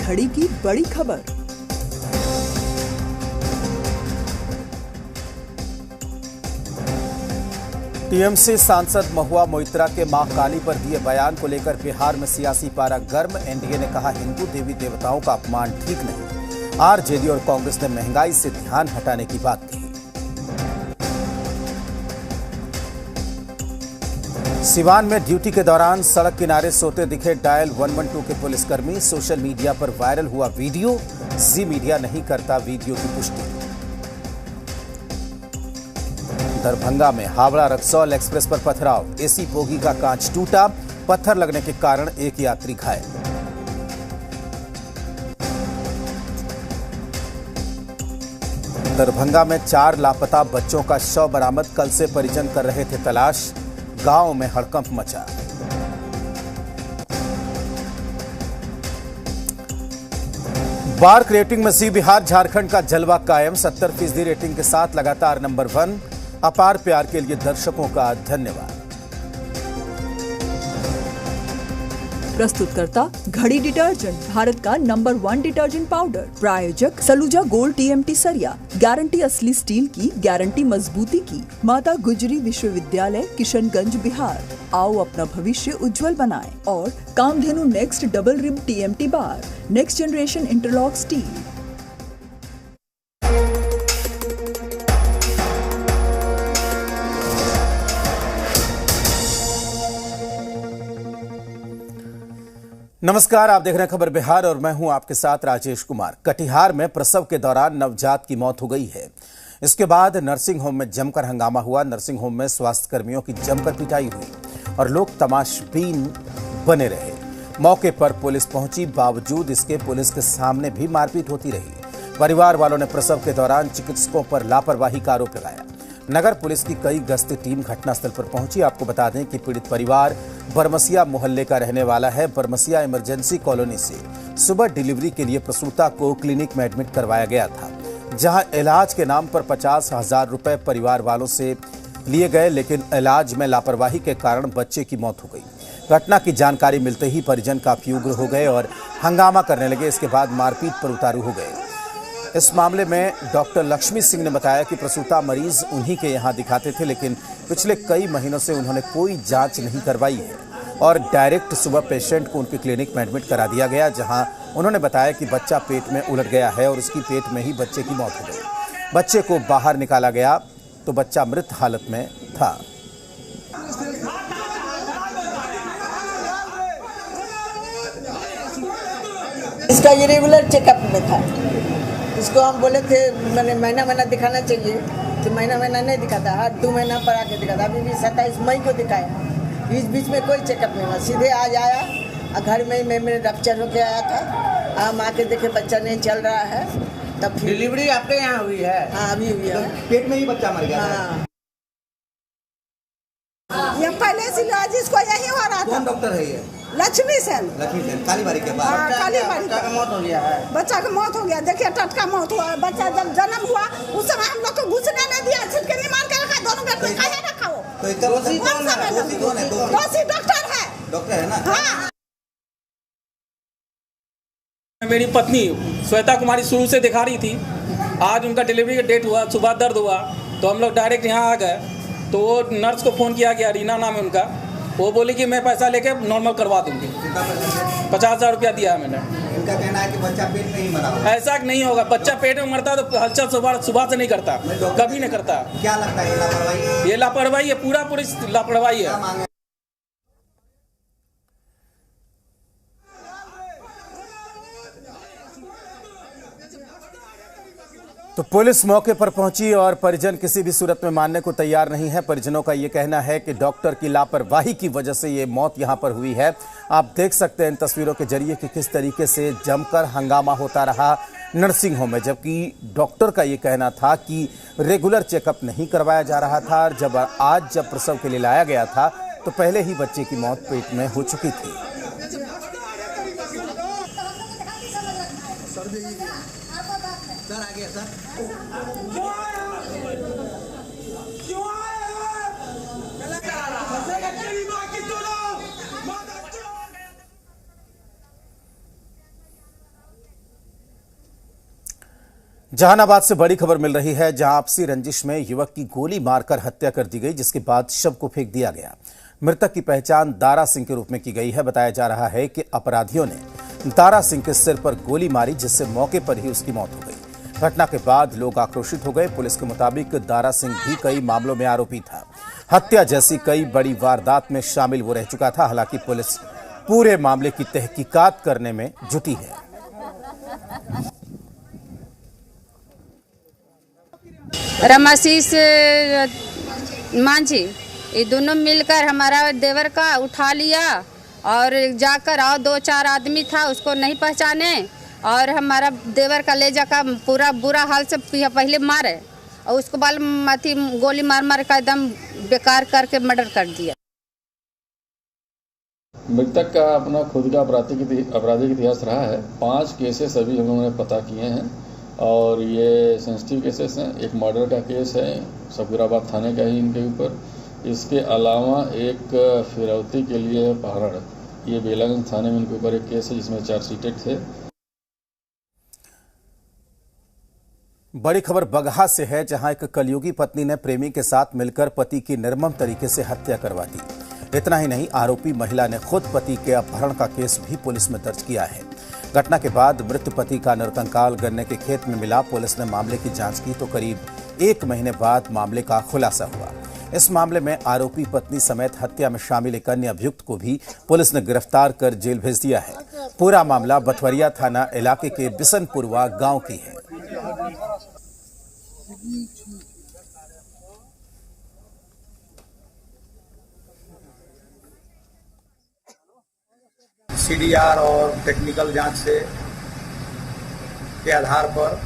घड़ी की बड़ी खबर। टीएमसी सांसद महुआ मोइत्रा के महाकाली पर दिए बयान को लेकर बिहार में सियासी पारा गर्म। एनडीए ने कहा हिंदू देवी देवताओं का अपमान ठीक नहीं। आरजेडी और कांग्रेस ने महंगाई से ध्यान हटाने की बात कही। सिवान में ड्यूटी के दौरान सड़क किनारे सोते दिखे डायल 112 के पुलिसकर्मी। सोशल मीडिया पर वायरल हुआ वीडियो। जी मीडिया नहीं करता वीडियो की पुष्टि। दरभंगा में हावड़ा रक्सौल एक्सप्रेस पर पथराव। एसी बोगी का कांच टूटा। पत्थर लगने के कारण एक यात्री घायल। दरभंगा में 4 लापता बच्चों का शव बरामद। कल से परिजन कर रहे थे तलाश। गांव में हड़कंप मचा। बार्क रेटिंग में जी बिहार झारखंड का जलवा कायम। 70% रेटिंग के साथ लगातार नंबर 1। अपार प्यार के लिए दर्शकों का धन्यवाद। प्रस्तुतकर्ता घड़ी डिटर्जेंट, भारत का नंबर 1 डिटर्जेंट पाउडर। प्रायोजक सलूजा गोल्ड टीएमटी सरिया, गारंटी असली स्टील की, गारंटी मजबूती की। माता गुजरी विश्वविद्यालय, किशनगंज, बिहार। आओ अपना भविष्य उज्जवल बनाएं। और Kamdhenu next double rib TMT bar, next generation interlock steel. नमस्कार, आप देख रहे हैं खबर बिहार और मैं हूं आपके साथ राजेश कुमार। कटिहार में प्रसव के दौरान नवजात की मौत हो गई है। इसके बाद नर्सिंग होम में जमकर हंगामा हुआ। नर्सिंग होम में स्वास्थ्य कर्मियों की जमकर पिटाई हुई और लोग तमाशबीन बने रहे। मौके पर पुलिस पहुंची, बावजूद इसके पुलिस के सामने भी मारपीट होती रही। परिवार वालों ने प्रसव के दौरान चिकित्सकों पर लापरवाही का आरोप लगाया। नगर पुलिस की कई गश्ती टीम घटनास्थल पर पहुंची। आपको बता दें कि पीड़ित परिवार बरमसिया मोहल्ले का रहने वाला है। बरमसिया इमरजेंसी कॉलोनी से सुबह डिलीवरी के लिए प्रसूता को क्लिनिक में एडमिट करवाया गया था, जहां इलाज के नाम पर 50,000 रुपए परिवार वालों से लिए गए, लेकिन इलाज में लापरवाही के कारण बच्चे की मौत हो गई। घटना की जानकारी मिलते ही परिजन काफी उग्र हो गए और हंगामा करने लगे। इसके बाद मारपीट पर उतारू हो गए। इस मामले में डॉक्टर लक्ष्मी सिंह ने बताया कि प्रसूता मरीज उन्हीं के यहां दिखाते थे, लेकिन पिछले कई महीनों से उन्होंने कोई जांच नहीं करवाई है और डायरेक्ट सुबह पेशेंट को उनके क्लिनिक में एडमिट करा दिया गया, जहां उन्होंने बताया कि बच्चा पेट में उलट गया है और उसकी पेट में ही बच्चे की मौत हो गई। बच्चे को बाहर निकाला गया तो बच्चा मृत हालत में था। इसका इरेगुलर चेकअप में था। इसको हम बोले थे मैंने महीना दिखाना चाहिए, तो महीना नहीं दिखाता, हर 2 महीना पर आके दिखाता। अभी भी 27 मई को दिखाया। इस बीच में कोई चेकअप नहीं हुआ। सीधे आज आया और घर में ही मेरे रप्चर होके आया था। हम आके देखे बच्चा नहीं चल रहा है। तब डिलीवरी आपके यहाँ हुई है? हाँ, अभी हुई है। तो पेट में ही बच्चा मर गया। हाँ। ये पहले से इलाज इसको यही हो रहा था। कौन डॉक्टर है ये? लक्ष्मी सेन। लक्ष्मी सेन, कालीबाड़ी के पास। हाँ, कालीबाड़ी। बच्चा का मौत हो गया है। बच्चा का मौत हो गया। देखिए टटका मौत हुआ है। बच्चा जब जन्म हुआ उस समय हम लोग को घुसने नहीं दिया, छिलके नहीं मार के रखा। दोनों बेड में खाया रखा हो। तो इसका दोषी कौन है? दोषी डॉक्टर है। डॉक्टर है ना? हाँ। मेरी पत्नी श्वेता कुमारी शुरू से दिखा रही थी। आज उनका डिलीवरी का डेट हुआ, सुबह दर्द हुआ तो हम लोग डायरेक्ट यहाँ आ गए। तो वो नर्स को फ़ोन किया गया, रीना नाम है उनका। वो बोली कि मैं पैसा लेके नॉर्मल करवा दूंगी। 50,000 रुपया दिया है मैंने। इनका कहना है कि बच्चा पेट में ही मरा हुआ। ऐसा नहीं होगा, बच्चा पेट में मरता तो हलचल सुबह से नहीं करता, कभी नहीं करता। क्या लगता है ये लापरवाही? ये लापरवाही है, पूरी लापरवाही है। तो पुलिस मौके पर पहुंची और परिजन किसी भी सूरत में मानने को तैयार नहीं है। परिजनों का यह कहना है कि डॉक्टर की लापरवाही की वजह से ये मौत यहां पर हुई है। आप देख सकते हैं इन तस्वीरों के जरिए कि किस तरीके से जमकर हंगामा होता रहा नर्सिंग होम में, जबकि डॉक्टर का ये कहना था कि रेगुलर चेकअप नहीं करवाया जा रहा था। और आज जब प्रसव के लिए लाया गया था तो पहले ही बच्चे की मौत पेट में हो चुकी थी। सर आ गया सर। जहानाबाद से बड़ी खबर मिल रही है, जहां आपसी रंजिश में युवक की गोली मारकर हत्या कर दी गई, जिसके बाद शव को फेंक दिया गया। मृतक की पहचान दारा सिंह के रूप में की गई है। बताया जा रहा है कि अपराधियों ने दारा सिंह के सिर पर गोली मारी, जिससे मौके पर ही उसकी मौत हो गई। घटना के बाद लोग आक्रोशित हो गए। पुलिस के मुताबिक दारा सिंह भी कई मामलों में आरोपी था। हत्या जैसी कई बड़ी वारदात में शामिल वो रह चुका था। हालांकि पुलिस पूरे मामले की तहकीकात करने में जुटी है। रमाशीष मांझी, ये दोनों मिलकर हमारा देवर का उठा लिया और जाकर और 2-4 आदमी था, उसको नहीं पहचाने और हमारा देवर का ले जाकर पूरा बुरा हाल से पहले मारे और उसको बाद माथी गोली मार मार का एकदम बेकार करके मर्डर कर दिया। मृतक का अपना खुद का आपराधिक इतिहास रहा है। 5 केसेस अभी हम लोगों ने पता किए हैं और ये सेंसिटिव केसेस हैं। एक मर्डर का केस है सफीराबाद थाने का ही इनके ऊपर। इसके अलावा एक फिरौती के लिए अपहरण, ये बेलागंज थाने में इनके ऊपर एक केस है जिसमें चार्जशीटेड थे। बड़ी खबर बगहा से है, जहां एक कलयुगी पत्नी ने प्रेमी के साथ मिलकर पति की निर्मम तरीके से हत्या करवा दी। इतना ही नहीं, आरोपी महिला ने खुद पति के अपहरण का केस भी पुलिस में दर्ज किया है। घटना के बाद मृत पति का नरकंकाल गन्ने के खेत में मिला। पुलिस ने मामले की जांच की तो करीब 1 महीने बाद मामले का खुलासा हुआ। इस मामले में आरोपी पत्नी समेत हत्या में शामिल एक अन्य अभियुक्त को भी पुलिस ने गिरफ्तार कर जेल भेज दिया है। पूरा मामला बथवरिया थाना इलाके के बिसनपुरवा गांव की है। सीडीआर और टेक्निकल जांच से के आधार पर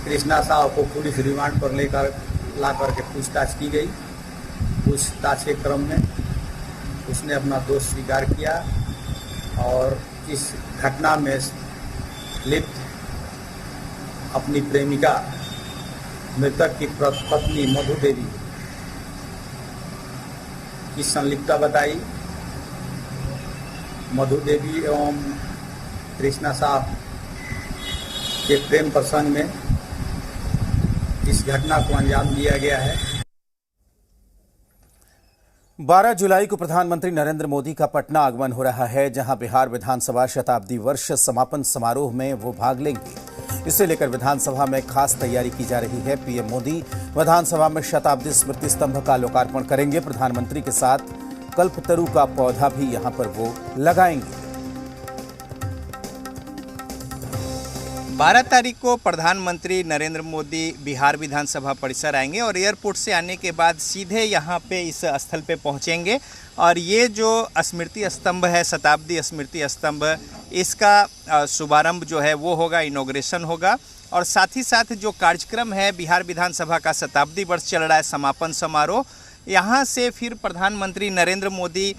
कृष्णा साहब को पुलिस रिमांड पर ला करके पूछताछ की गई। पूछताछ के क्रम में उसने अपना दोष स्वीकार किया और इस घटना में लिप्त अपनी प्रेमिका मृतक की पत्नी मधु देवी की संलिप्तता बताई। मधु देवी एवं कृष्णा साहब के प्रेम प्रसंग में इस घटना को अंजाम दिया गया है। 12 जुलाई को प्रधानमंत्री नरेंद्र मोदी का पटना आगमन हो रहा है, जहां बिहार विधानसभा शताब्दी वर्ष समापन समारोह में वो भाग लेंगे। इसे लेकर विधानसभा में खास तैयारी की जा रही है। पीएम मोदी विधानसभा में शताब्दी स्मृति स्तंभ का लोकार्पण करेंगे। प्रधानमंत्री के साथ कल्पतरु का पौधा भी यहां पर वो लगाएंगे। 12 तारीख को प्रधानमंत्री नरेंद्र मोदी बिहार विधानसभा परिसर आएंगे और एयरपोर्ट से आने के बाद सीधे यहाँ पे इस स्थल पे पहुँचेंगे और ये जो स्मृति स्तंभ है, शताब्दी स्मृति स्तंभ, इसका शुभारंभ जो है वो होगा, इनॉग्रेशन होगा। और साथ ही साथ जो कार्यक्रम है बिहार विधानसभा का शताब्दी वर्ष चल रहा है, समापन समारोह, यहाँ से फिर प्रधानमंत्री नरेंद्र मोदी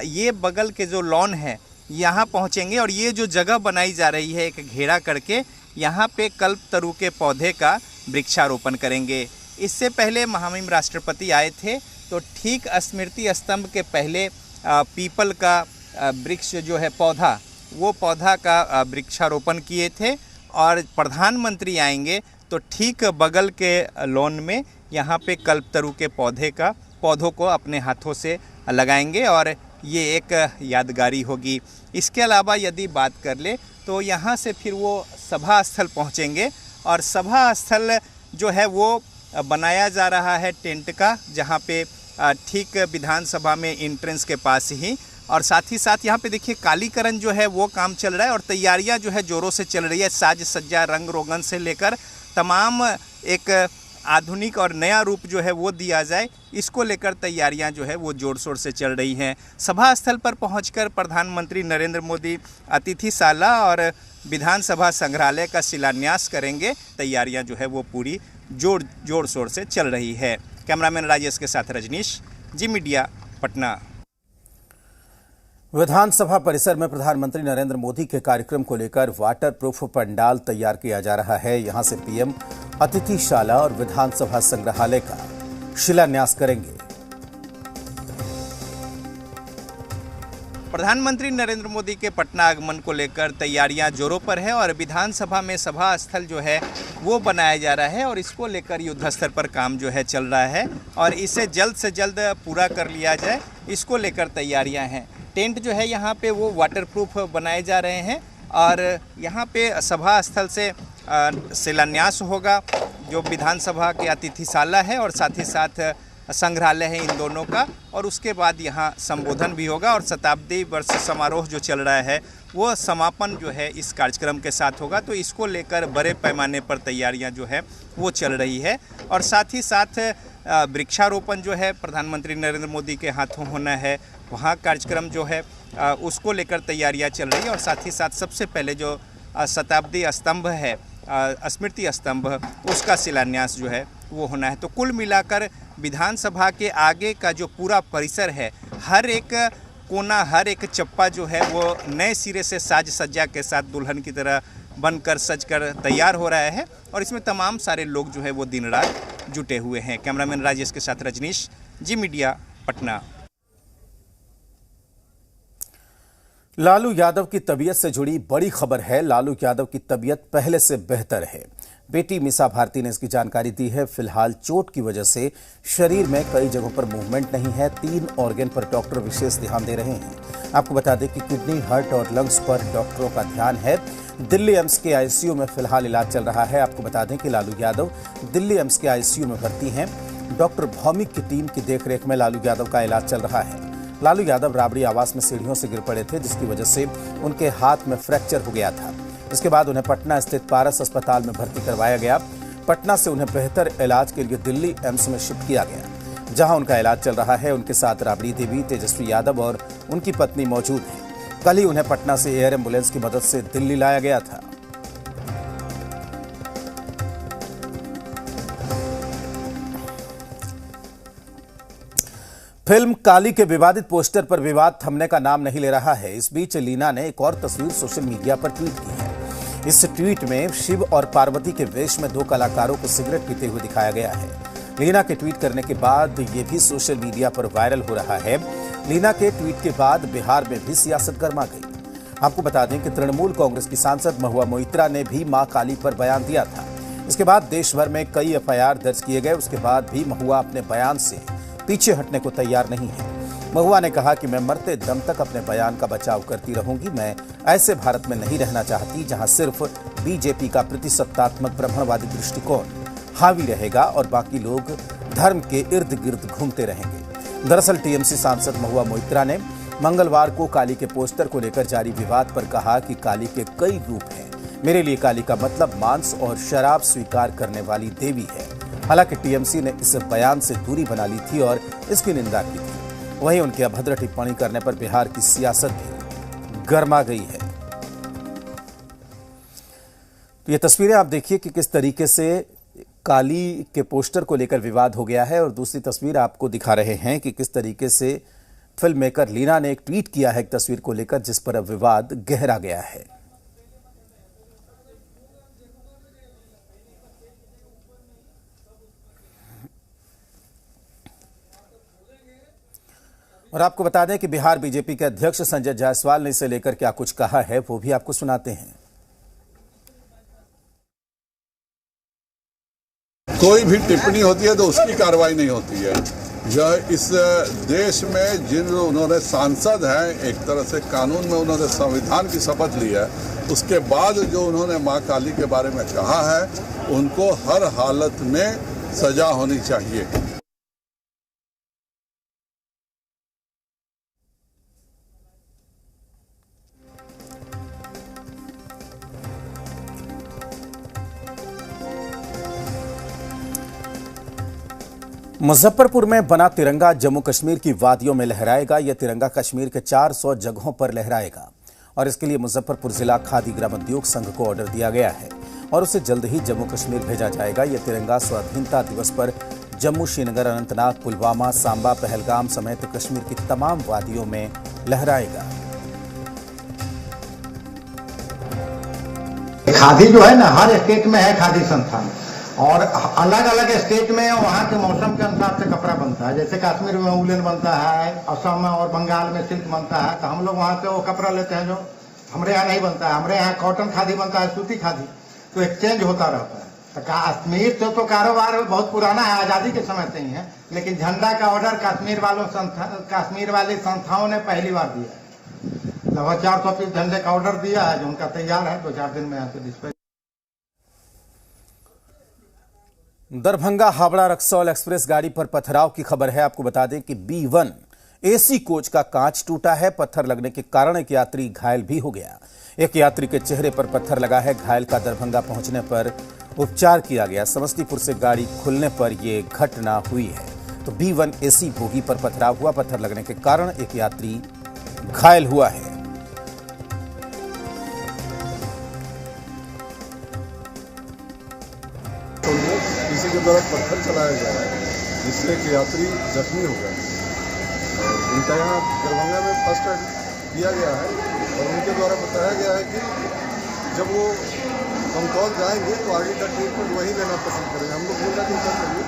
ये बगल के जो लॉन है यहाँ पहुँचेंगे और ये जो जगह बनाई जा रही है एक घेरा करके, यहाँ पे कल्पतरु के पौधे का वृक्षारोपण करेंगे। इससे पहले महामहिम राष्ट्रपति आए थे तो ठीक स्मृति स्तंभ के पहले पीपल का वृक्ष जो है पौधा, वो पौधा का वृक्षारोपण किए थे और प्रधानमंत्री आएंगे तो ठीक बगल के लॉन में यहाँ पे कल्पतरु के पौधों को अपने हाथों से लगाएंगे और ये एक यादगारी होगी। इसके अलावा यदि बात कर ले तो यहाँ से फिर वो सभा स्थल पहुँचेंगे और सभा स्थल जो है वो बनाया जा रहा है टेंट का, जहाँ पे ठीक विधानसभा में एंट्रेंस के पास ही। और साथ ही साथ यहाँ पे देखिए कालीकरण जो है वो काम चल रहा है और तैयारियाँ जो है ज़ोरों से चल रही है। साज सज्जा, रंग रोगन से लेकर तमाम एक आधुनिक और नया रूप जो है वो दिया जाए, इसको लेकर तैयारियां जो है वो जोर शोर से चल रही हैं। सभा स्थल पर पहुंचकर प्रधानमंत्री नरेंद्र मोदी अतिथिशाला और विधानसभा संग्रहालय का शिलान्यास करेंगे। तैयारियां जो है वो पूरी जोर शोर से चल रही है। कैमरामैन राजेश के साथ रजनीश, जी मीडिया, पटना। विधानसभा परिसर में प्रधानमंत्री नरेंद्र मोदी के कार्यक्रम को लेकर वाटर प्रूफ पंडाल तैयार किया जा रहा है। यहां से पीएम अतिथिशाला और विधानसभा संग्रहालय का शिलान्यास करेंगे। प्रधानमंत्री नरेंद्र मोदी के पटना आगमन को लेकर तैयारियां जोरों पर है और विधानसभा में सभा स्थल जो है वो बनाया जा रहा है और इसको लेकर युद्ध स्तर पर काम जो है चल रहा है और इसे जल्द से जल्द पूरा कर लिया जाए, इसको लेकर तैयारियां हैं। टेंट जो है यहाँ पे वो वाटरप्रूफ बनाए जा रहे हैं और यहाँ पे सभा स्थल से शिलान्यास होगा जो विधानसभा के अतिथिशाला है और साथ ही साथ संग्रहालय है इन दोनों का, और उसके बाद यहाँ संबोधन भी होगा और शताब्दी वर्ष समारोह जो चल रहा है वो समापन जो है इस कार्यक्रम के साथ होगा। तो इसको लेकर बड़े पैमाने पर तैयारियां जो है वो चल रही है और साथ ही साथ वृक्षारोपण जो है प्रधानमंत्री नरेंद्र मोदी के हाथों होना है, वहाँ कार्यक्रम जो है उसको लेकर तैयारियां चल रही है और साथ ही साथ सबसे पहले जो शताब्दी स्तंभ है, स्मृति स्तंभ, उसका शिलान्यास जो है वो होना है। तो कुल मिलाकर विधानसभा के आगे का जो पूरा परिसर है, हर एक कोना, हर एक चप्पा जो है वो नए सिरे से साज सज्जा के साथ दुल्हन की तरह बनकर सजकर तैयार हो रहा है और इसमें तमाम सारे लोग जो है वो दिन रात जुटे हुए हैं। कैमरामैन राजेश के साथ रजनीश, जी मीडिया, पटना। लालू यादव की तबीयत से जुड़ी बड़ी खबर है। लालू यादव की तबीयत पहले से बेहतर है। बेटी मीसा भारती ने इसकी जानकारी दी है। फिलहाल चोट की वजह से शरीर में कई जगहों पर मूवमेंट नहीं है। 3 ऑर्गन पर डॉक्टर विशेष ध्यान दे रहे हैं। आपको बता दें कि किडनी, हार्ट और लंग्स पर डॉक्टरों का ध्यान है। दिल्ली एम्स के आईसीयू में फिलहाल इलाज चल रहा है। आपको बता दें कि लालू यादव दिल्ली एम्स के आईसीयू में भर्ती हैं। डॉक्टर भौमिक की टीम की देखरेख में लालू यादव का इलाज चल रहा है। लालू यादव राबड़ी आवास में सीढ़ियों से गिर पड़े थे, जिसकी वजह से उनके हाथ में फ्रैक्चर हो गया था। इसके बाद उन्हें पटना स्थित पारस अस्पताल में भर्ती करवाया गया। पटना से उन्हें बेहतर इलाज के लिए दिल्ली एम्स में शिफ्ट किया गया, जहां उनका इलाज चल रहा है। उनके साथ राबड़ी देवी, तेजस्वी यादव और उनकी पत्नी मौजूद हैं। कल ही उन्हें पटना से एयर एम्बुलेंस की मदद से दिल्ली लाया गया था। फिल्म काली के विवादित पोस्टर पर विवाद थमने का नाम नहीं ले रहा है। इस बीच लीना ने एक और तस्वीर सोशल मीडिया पर ट्वीट की है। इस ट्वीट में शिव और पार्वती के वेश में 2 कलाकारों को सिगरेट पीते हुए दिखाया गया है। लीना के ट्वीट करने के बाद ये भी सोशल मीडिया पर वायरल हो रहा है। लीना के ट्वीट के बाद बिहार में भी सियासत गर्मा गई। आपको बता दें कि तृणमूल कांग्रेस की सांसद महुआ मोइत्रा ने भी मां काली पर बयान दिया था। इसके बाद देश भर में कई एफआईआर दर्ज किए गए। उसके बाद भी महुआ अपने बयान से पीछे हटने को तैयार नहीं है। महुआ ने कहा कि मैं मरते दम तक अपने बयान का बचाव करती रहूंगी। मैं ऐसे भारत में नहीं रहना चाहती जहां सिर्फ बीजेपी का प्रतिसत्तात्मक ब्राह्मणवादी दृष्टिकोण हावी रहेगा और बाकी लोग धर्म के इर्द गिर्द घूमते रहेंगे। दरअसल टीएमसी सांसद महुआ मोइत्रा ने मंगलवार को काली के पोस्टर को लेकर जारी विवाद पर कहा कि काली के कई रूप हैं। मेरे लिए काली का मतलब मांस और शराब स्वीकार करने वाली देवी है। हालांकि टीएमसी ने इस बयान से दूरी बना ली थी और इसकी निंदा की थी। वहीं उनकी अभद्र टिप्पणी करने पर बिहार की सियासत भी गर्मा गई है। तो ये तस्वीरें आप देखिए कि किस तरीके से काली के पोस्टर को लेकर विवाद हो गया है और दूसरी तस्वीर आपको दिखा रहे हैं कि किस तरीके से फिल्म मेकर लीना ने एक ट्वीट किया है एक तस्वीर को लेकर, जिस पर अब विवाद गहरा गया है। और आपको बता दें कि बिहार बीजेपी के अध्यक्ष संजय जायसवाल ने इसे लेकर क्या कुछ कहा है, वो भी आपको सुनाते हैं। कोई भी टिप्पणी होती है तो उसकी कार्रवाई नहीं होती है। यह इस देश में जिन उन्होंने सांसद हैं, एक तरह से कानून में उन्होंने संविधान की शपथ ली है, उसके बाद जो उन्होंने मां काली के बारे में कहा है, उनको हर हालत में सजा होनी चाहिए। मुजफ्फरपुर में बना तिरंगा जम्मू कश्मीर की वादियों में लहराएगा। यह तिरंगा कश्मीर के 400 जगहों पर लहराएगा और इसके लिए मुजफ्फरपुर जिला खादी ग्रामोद्योग संघ को ऑर्डर दिया गया है और उसे जल्द ही जम्मू कश्मीर भेजा जाएगा। यह तिरंगा स्वाधीनता दिवस पर जम्मू, श्रीनगर, अनंतनाग, पुलवामा, सांबा, पहलगाम समेत कश्मीर की तमाम वादियों में लहराएगा। खादी जो है ना, हर स्टेट में है खादी संस्थान, और अलग अलग स्टेट में वहाँ के मौसम के अनुसार से कपड़ा बनता है। जैसे कश्मीर में वूलन बनता है, असम में और बंगाल में सिल्क बनता है, तो हम लोग वहाँ से वो कपड़ा लेते हैं जो हमारे यहाँ नहीं बनता है। हमारे यहाँ कॉटन खादी बनता है, सूती खादी, तो एक्सचेंज होता रहता है। तो कश्मीर से तो कारोबार बहुत पुराना है, आज़ादी के समय से ही है, लेकिन झंडा का ऑर्डर कश्मीर वाली संस्थाओं ने पहली बार दिया है। लगभग 400 पीस झंडे का ऑर्डर दिया है, जो उनका तैयार है, 2-4 दिन में यहाँ से डिस्पैच। दरभंगा हावड़ा रक्सौल एक्सप्रेस गाड़ी पर पथराव की खबर है। आपको बता दें कि B1 AC कोच का कांच टूटा है। पत्थर लगने के कारण एक यात्री घायल भी हो गया। एक यात्री के चेहरे पर पत्थर लगा है। घायल का दरभंगा पहुंचने पर उपचार किया गया। समस्तीपुर से गाड़ी खुलने पर यह घटना हुई है। तो B1 AC बोगी पर पथराव हुआ। पत्थर लगने के कारण एक यात्री घायल हुआ है। किसी के द्वारा पत्थर चलाया गया है, जिससे एक यात्री जख्मी हो गए और उनका यहाँ दरभंगा में फर्स्ट एड किया गया है। और उनके द्वारा बताया गया है कि जब वो कमतौल जाएंगे तो आगे का ट्रीटमेंट वही लेना पसंद करेंगे। हम लोग बोला कि सर करिए,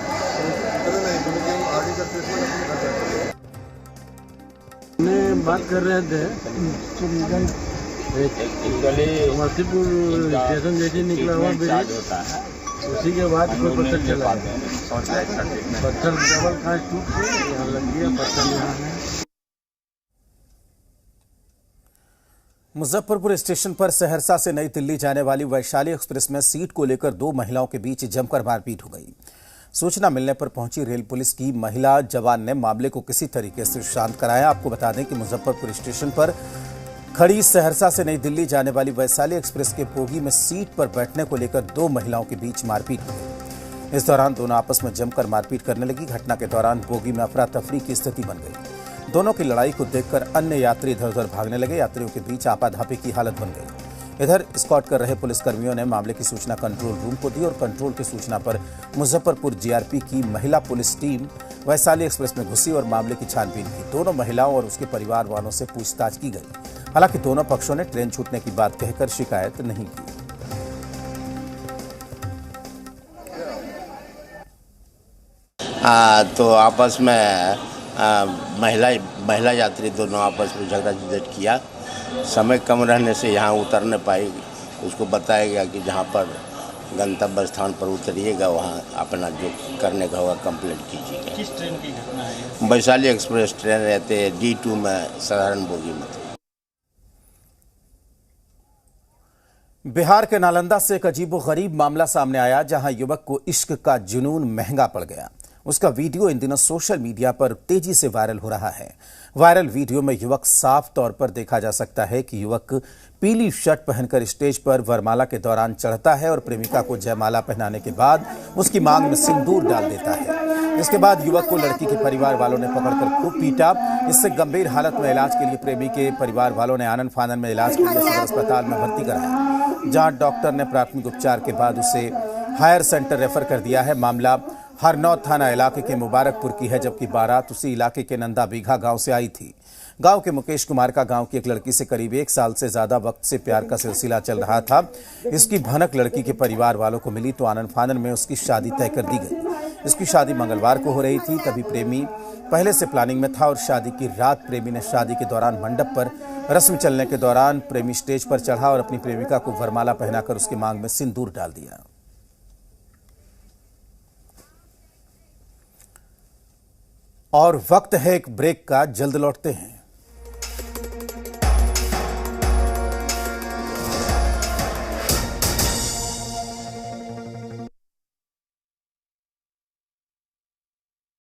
करे नहीं बोले कि हम आगे का ट्रीटमेंट अपने घर जाएंगे। हमने बात कर रहे थे, समस्तीपुर स्टेशन जैसे निकला हुआ ब्रिज, उसी के बाद कोई पत्थर चला, पत्थर डबल कांच टूट के यहाँ लग गया, पत्थर यहाँ है। मुजफ्फरपुर स्टेशन पर सहरसा से नई दिल्ली जाने वाली वैशाली एक्सप्रेस में सीट को लेकर 2 महिलाओं के बीच जमकर मारपीट हो गई। सूचना मिलने पर पहुंची रेल पुलिस की महिला जवान ने मामले को किसी तरीके से शांत कराया। आपको बता दें कि मुजफ्फरपुर स्टेशन पर खड़ी सहरसा से नई दिल्ली जाने वाली वैशाली एक्सप्रेस के बोगी में सीट पर बैठने को लेकर 2 महिलाओं के बीच मारपीट हो गई। इस दौरान दोनों आपस में जमकर मारपीट करने लगी। घटना के दौरान बोगी में अफरा तफरी की स्थिति बन गई। दोनों की लड़ाई को देखकर अन्य यात्री इधर उधर भागने लगे। यात्रियों के बीच आपाधापी की हालत बन गई। इधर स्कॉट कर रहे पुलिसकर्मियों ने मामले की सूचना कंट्रोल रूम को दी और कंट्रोल की सूचना पर मुजफ्फरपुर जीआरपी की महिला पुलिस टीम वैशाली एक्सप्रेस में घुसी और मामले की छानबीन की। दोनों महिलाओं और उसके परिवार वालों से पूछताछ की गई। हालांकि दोनों पक्षों ने ट्रेन छूटने की बात कहकर शिकायत नहीं की। तो आपस में महिला यात्री दोनों आपस में झगड़ा झंझट किया। समय कम रहने से यहाँ उतर नहीं पाई। उसको बताया गया कि जहाँ पर गंतव्य स्थान पर उतरिएगा वहाँ अपना जो करने का होगा कंप्लेंट कीजिएगा। किस ट्रेन की घटना है? वैशाली एक्सप्रेस ट्रेन रहते D2 में साधारण बोगी में। बिहार के नालंदा से एक अजीबोगरीब मामला सामने आया, जहां युवक को इश्क का जुनून महंगा पड़ गया। उसका वीडियो इन दिनों सोशल मीडिया पर तेजी से वायरल हो रहा है। वायरल वीडियो में युवक साफ तौर पर देखा जा सकता है कि युवक पीली शर्ट पहनकर स्टेज पर वरमाला के दौरान चढ़ता है और प्रेमिका को जयमाला पहनाने के बाद उसकी मांग में सिंदूर डाल देता है। इसके बाद युवक को लड़की के परिवार वालों ने पकड़कर खूब पीटा। इससे गंभीर हालत में इलाज के लिए प्रेमी के परिवार वालों ने आनन फानन में इलाज के लिए सदर अस्पताल में भर्ती कराया, जहां डॉक्टर ने प्राथमिक उपचार के बाद उसे हायर सेंटर रेफर कर दिया है। मामला हरनौत थाना इलाके के मुबारकपुर की है, जबकि बारात उसी इलाके के नंदा बीघा गांव से आई थी। गांव के मुकेश कुमार का गांव की एक लड़की से करीब 1 साल से ज्यादा वक्त से प्यार का सिलसिला चल रहा था। इसकी भनक लड़की के परिवार वालों को मिली तो आनन फानन में उसकी शादी तय कर दी गई। इसकी शादी मंगलवार को हो रही थी। तभी प्रेमी पहले से प्लानिंग में था और शादी की रात प्रेमी ने शादी के दौरान मंडप पर रस्म चलने के दौरान प्रेमी स्टेज पर चढ़ा और अपनी प्रेमिका को वरमाला पहनाकर उसकी मांग में सिंदूर डाल दिया। और वक्त है एक ब्रेक का, जल्द लौटते हैं।